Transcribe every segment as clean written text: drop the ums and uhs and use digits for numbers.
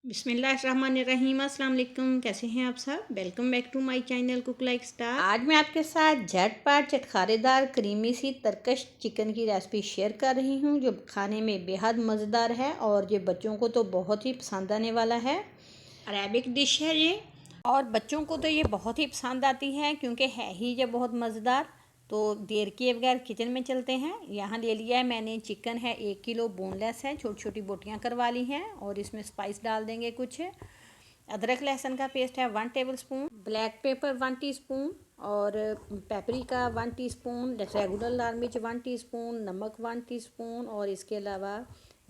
बिस्मिल्लाहिर्रहमानिर्रहीम। अस्सलाम वालेकुम। कैसे हैं आप सब? Welcome back to my channel cook like star. आज मैं आपके साथ झटपट चटखारेदार क्रीमी सी तरकश चिकन की रेसिपी शेयर कर रही हूँ, जो खाने में बेहद मज़ेदार है और ये बच्चों को तो बहुत ही पसंद आने वाला है। अरेबिक डिश है ये और बच्चों को तो ये बहुत ही पसंद आती है क्योंकि है ही ये बहुत मज़ेदार। तो देर किए बगैर किचन में चलते हैं। यहाँ ले लिया है मैंने चिकन है 1 किलो, बोनलेस है, छोटी छोटी बोटियाँ करवा ली हैं और इसमें स्पाइस डाल देंगे कुछ। अदरक लहसुन का पेस्ट है 1 टेबलस्पून, ब्लैक पेपर 1 टीस्पून और पेपरिका 1 टीस्पून, रेगुलर लाल मिर्च 1 टीस्पून, नमक 1 टीस्पून और इसके अलावा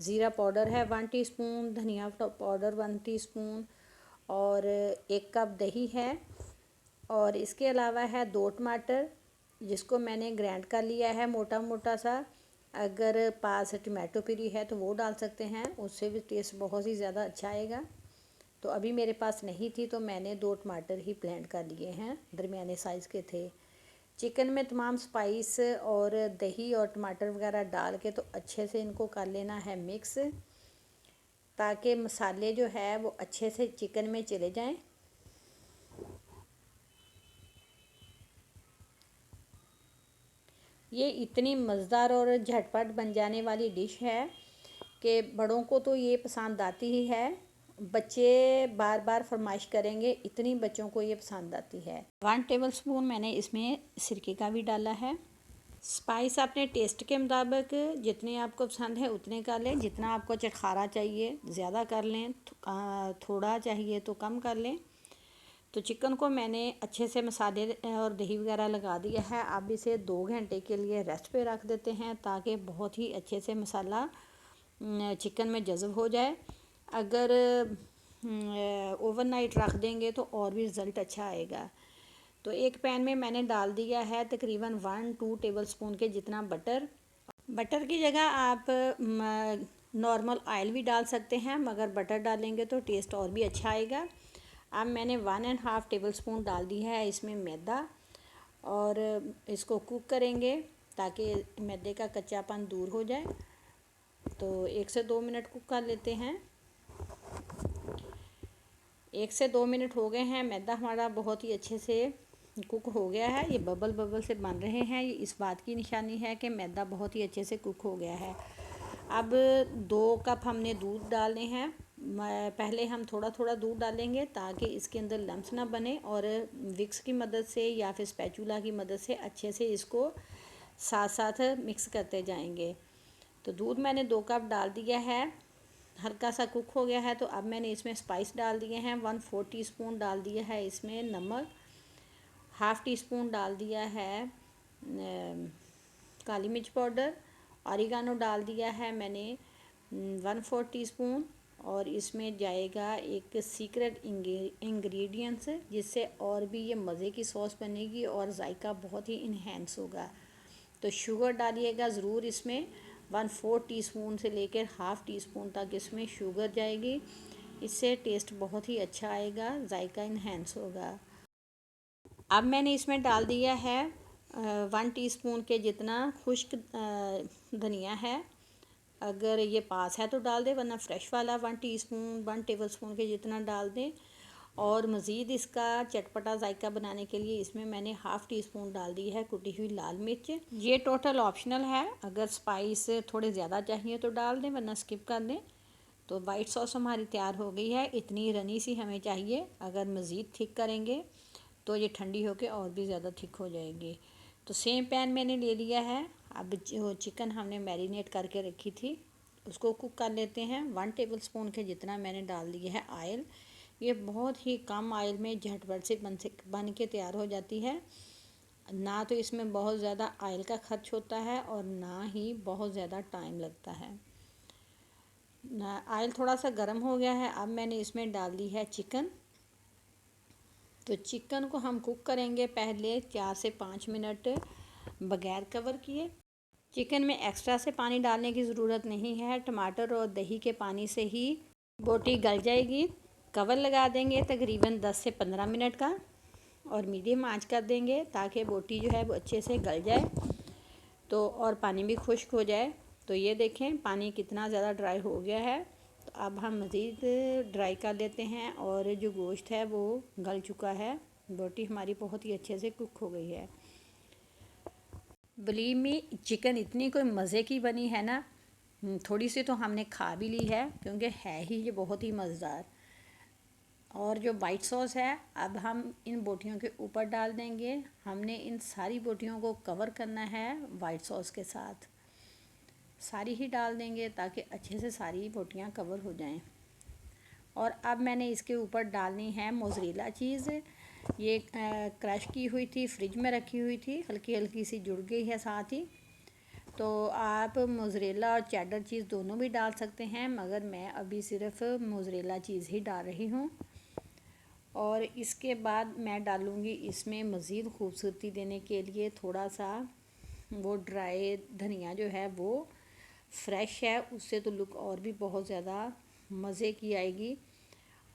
ज़ीरा पाउडर है 1 टीस्पून, धनिया पाउडर 1 टीस्पून और 1 कप दही है और इसके अलावा है 2 टमाटर जिसको मैंने ग्राइंड कर लिया है मोटा मोटा सा। अगर पास टमाटो प्यूरी है तो वो डाल सकते हैं, उससे भी टेस्ट बहुत ही ज़्यादा अच्छा आएगा। तो अभी मेरे पास नहीं थी तो मैंने 2 टमाटर ही ब्लेंड कर लिए हैं, दरमियाने साइज़ के थे। चिकन में तमाम स्पाइस और दही और टमाटर वगैरह डाल के तो अच्छे से इनको कर लेना है मिक्स, ताकि मसाले जो है वो अच्छे से चिकन में चले जाएं। ये इतनी मज़ेदार और झटपट बन जाने वाली डिश है कि बड़ों को तो ये पसंद आती ही है, बच्चे बार बार फरमाइश करेंगे, इतनी बच्चों को ये पसंद आती है। 1 टेबलस्पून मैंने इसमें सिरके का भी डाला है। स्पाइस अपने टेस्ट के मुताबिक जितने आपको पसंद है उतने कर लें, जितना आपको चटखारा चाहिए ज़्यादा कर लें, थोड़ा चाहिए तो कम कर लें। तो चिकन को मैंने अच्छे से मसाले और दही वगैरह लगा दिया है। अब इसे 2 घंटे के लिए रेस्ट पे रख देते हैं ताकि बहुत ही अच्छे से मसाला चिकन में जज़ब हो जाए। अगर ओवरनाइट रख देंगे तो और भी रिज़ल्ट अच्छा आएगा। तो एक पैन में मैंने डाल दिया है तकरीबन 1-2 टेबलस्पून के जितना बटर। बटर की जगह आप नॉर्मल ऑयल भी डाल सकते हैं, मगर बटर डालेंगे तो टेस्ट और भी अच्छा आएगा। अब मैंने 1.5 टेबलस्पून डाल दी है इसमें मैदा और इसको कुक करेंगे ताकि मैदे का कच्चापन दूर हो जाए। तो 1 से 2 मिनट कुक कर लेते हैं। 1 से 2 मिनट हो गए हैं, मैदा हमारा बहुत ही अच्छे से कुक हो गया है। ये बबल बबल से बन रहे हैं, ये इस बात की निशानी है कि मैदा बहुत ही अच्छे से कुक हो गया है। अब 2 कप हमने दूध डालने हैं। पहले हम थोड़ा थोड़ा दूध डालेंगे ताकि इसके अंदर लम्स ना बने और विक्स की मदद से या फिर स्पैचुला की मदद से अच्छे से इसको साथ साथ मिक्स करते जाएंगे। तो दूध मैंने 2 कप डाल दिया है, हल्का सा कुक हो गया है। तो अब मैंने इसमें स्पाइस डाल दिए हैं। 1/4 टीस्पून डाल दिया है इसमें नमक, हाफ़ टी स्पून डाल दिया है काली मिर्च पाउडर, ऑरिगानो डाल दिया है मैंने 1/4 टीस्पून और इसमें जाएगा एक सीक्रेट इंग्रेडिएंट्स जिससे और भी ये मज़े की सॉस बनेगी और जायका बहुत ही इन्हेंस होगा। तो शुगर डालिएगा ज़रूर इसमें, 1/4 टीस्पून से लेकर हाफ़ टी स्पून तक इसमें शुगर जाएगी। इससे टेस्ट बहुत ही अच्छा आएगा, जायका इन्हेंस होगा। अब मैंने इसमें डाल दिया है 1 टीस्पून के जितना खुश्क धनिया है। अगर ये पास है तो डाल दें, वरना फ्रेश वाला 1 टेबलस्पून के जितना डाल दें। और मज़ीद इसका चटपटा जायका बनाने के लिए इसमें मैंने हाफ़ टी स्पून डाल दी है कुटी हुई लाल मिर्च। ये टोटल ऑप्शनल है, अगर स्पाइस थोड़े ज़्यादा चाहिए तो डाल दें, वरना स्किप कर दें। तो वाइट सॉस हमारी तैयार हो गई है, इतनी रनी सी हमें चाहिए। अगर मज़ीद थिक करेंगे तो ये ठंडी होकर और भी ज़्यादा थिक हो जाएगी। तो सेम पैन मैंने ले लिया है। अब जो चिकन हमने मैरिनेट करके रखी थी उसको कुक कर लेते हैं। 1 टेबलस्पून के जितना मैंने डाल दिया है ऑयल। ये बहुत ही कम ऑयल में झटपट से बन के तैयार हो जाती है। ना तो इसमें बहुत ज़्यादा ऑयल का खर्च होता है और ना ही बहुत ज़्यादा टाइम लगता है। ऑयल थोड़ा सा गर्म हो गया है, अब मैंने इसमें डाल दी है चिकन। तो चिकन को हम कुक करेंगे पहले 4 से 5 मिनट बगैर कवर किए। चिकन में एक्स्ट्रा से पानी डालने की ज़रूरत नहीं है, टमाटर और दही के पानी से ही बोटी गल जाएगी। कवर लगा देंगे तकरीबन 10 से 15 मिनट का और मीडियम आंच कर देंगे ताकि बोटी जो है वो अच्छे से गल जाए तो और पानी भी खुश्क हो जाए। तो ये देखें पानी कितना ज़्यादा ड्राई हो गया है। तो अब हम मज़ीद ड्राई कर लेते हैं और जो गोश्त है वो गल चुका है। बोटी हमारी बहुत ही अच्छे से कुक हो गई है। बिलीव मी, चिकन इतनी कोई मज़े की बनी है ना, थोड़ी सी तो हमने खा भी ली है क्योंकि है ही ये बहुत ही मज़ेदार। और जो वाइट सॉस है अब हम इन बोटियों के ऊपर डाल देंगे। हमने इन सारी बोटियों को कवर करना है वाइट सॉस के साथ, सारी ही डाल देंगे ताकि अच्छे से सारी बोटियां कवर हो जाएं। और अब मैंने इसके ऊपर डालनी है मोज़रेला चीज़। ये क्रश की हुई थी, फ्रिज में रखी हुई थी, हल्की हल्की सी जुड़ गई है साथ ही। तो आप मोज़रेला और चेडर चीज़ दोनों भी डाल सकते हैं, मगर मैं अभी सिर्फ मोज़रेला चीज़ ही डाल रही हूँ। और इसके बाद मैं डालूँगी इसमें मज़ीद खूबसूरती देने के लिए थोड़ा सा वो ड्राई धनिया जो है वो फ्रेश है, उससे तो लुक और भी बहुत ज़्यादा मज़े की आएगी।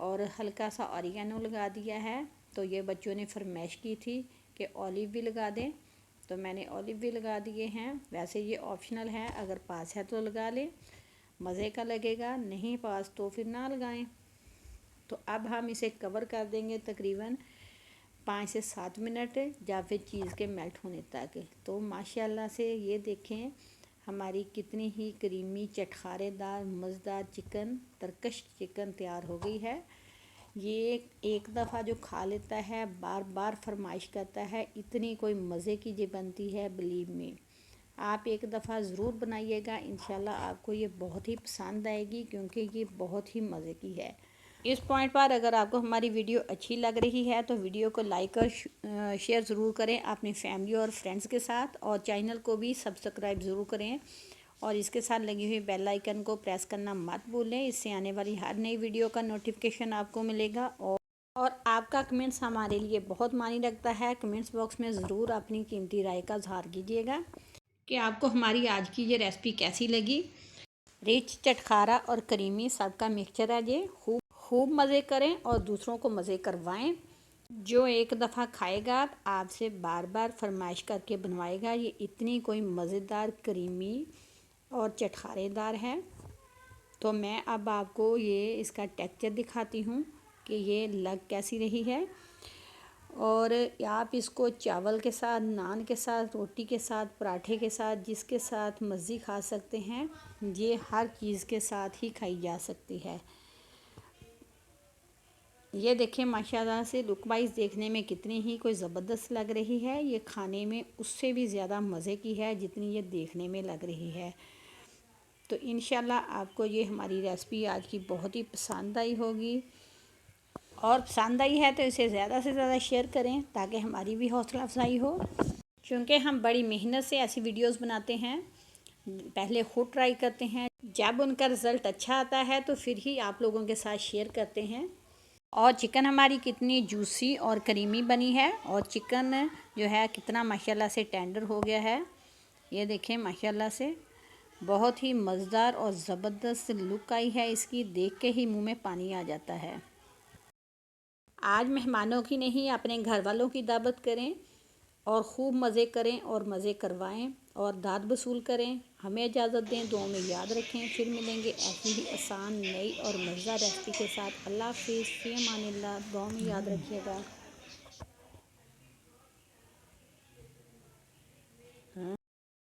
और हल्का सा ऑरिगेनो लगा दिया है। तो ये बच्चों ने फरमाइश की थी कि ऑलिव भी लगा दें, तो मैंने ऑलिव भी लगा दिए हैं। वैसे ये ऑप्शनल है, अगर पास है तो लगा लें, मज़े का लगेगा, नहीं पास तो फिर ना लगाएं। तो अब हम इसे कवर कर देंगे तकरीबन 5 से 7 मिनट या फिर चीज़ के मेल्ट होने तक। तो माशाल्लाह से ये देखें हमारी कितनी ही करीमी चटखारेदार मज़ेदार चिकन, तरकश चिकन तैयार हो गई है। ये एक दफ़ा जो खा लेता है बार बार फरमाइश करता है, इतनी कोई मज़े की जो बनती है। बिलीव में आप एक दफ़ा ज़रूर बनाइएगा, इंशाल्लाह आपको ये बहुत ही पसंद आएगी क्योंकि ये बहुत ही मज़े की है। इस पॉइंट पर अगर आपको हमारी वीडियो अच्छी लग रही है तो वीडियो को लाइक और शेयर ज़रूर करें अपनी फैमिली और फ्रेंड्स के साथ, और चैनल को भी सब्सक्राइब ज़रूर करें और इसके साथ लगी हुई बेल आइकन को प्रेस करना मत भूलें। इससे आने वाली हर नई वीडियो का नोटिफिकेशन आपको मिलेगा। और आपका कमेंट्स हमारे लिए बहुत मायने रखता है। कमेंट्स बॉक्स में ज़रूर अपनी कीमती राय का इज़हार कीजिएगा कि आपको हमारी आज की ये रेसिपी कैसी लगी। रिच, चटखारा और करीमी सबका मिक्सचर है ये। खूब मज़े करें और दूसरों को मज़े करवाएं। जो एक दफ़ा खाएगा आपसे बार बार फरमाइश करके बनवाएगा। ये इतनी कोई मज़ेदार, करीमी और चटखारेदार है। तो मैं अब आपको ये इसका टेक्सचर दिखाती हूँ कि ये लग कैसी रही है। और आप इसको चावल के साथ, नान के साथ, रोटी के साथ, पराठे के साथ, जिसके साथ मर्ज़ी खा सकते हैं। ये हर चीज़ के साथ ही खाई जा सकती है। ये देखें माशाल्लाह से लुक वाइज देखने में कितनी ही कोई ज़बरदस्त लग रही है। ये खाने में उससे भी ज़्यादा मज़े की है जितनी ये देखने में लग रही है। तो इंशाल्लाह आपको ये हमारी रेसिपी आज की बहुत ही पसंद आई होगी, और पसंद आई है तो इसे ज़्यादा से ज़्यादा शेयर करें ताकि हमारी भी हौसला अफजाई हो, क्योंकि हम बड़ी मेहनत से ऐसी वीडियोस बनाते हैं। पहले खुद ट्राई करते हैं, जब उनका रिज़ल्ट अच्छा आता है तो फिर ही आप लोगों के साथ शेयर करते हैं। और चिकन हमारी कितनी जूसी और करीमी बनी है, और चिकन जो है कितना माशाल्लाह से टेंडर हो गया है। ये देखें माशाल्लाह से बहुत ही मज़ेदार और ज़बरदस्त लुक आई है इसकी, देख के ही मुंह में पानी आ जाता है। आज मेहमानों की नहीं, अपने घर वालों की दावत करें और ख़ूब मज़े करें और मज़े करवाएं और दाद वसूल करें। हमें इजाज़त दें, दुआओं में याद रखें। फिर मिलेंगे ऐसी ही आसान, नई और मज़ेदार रेसिपी के साथ। अल्लाह हाफ़िज़, फ़ी अमानिल्लाह। दुआओं में याद रखिएगा।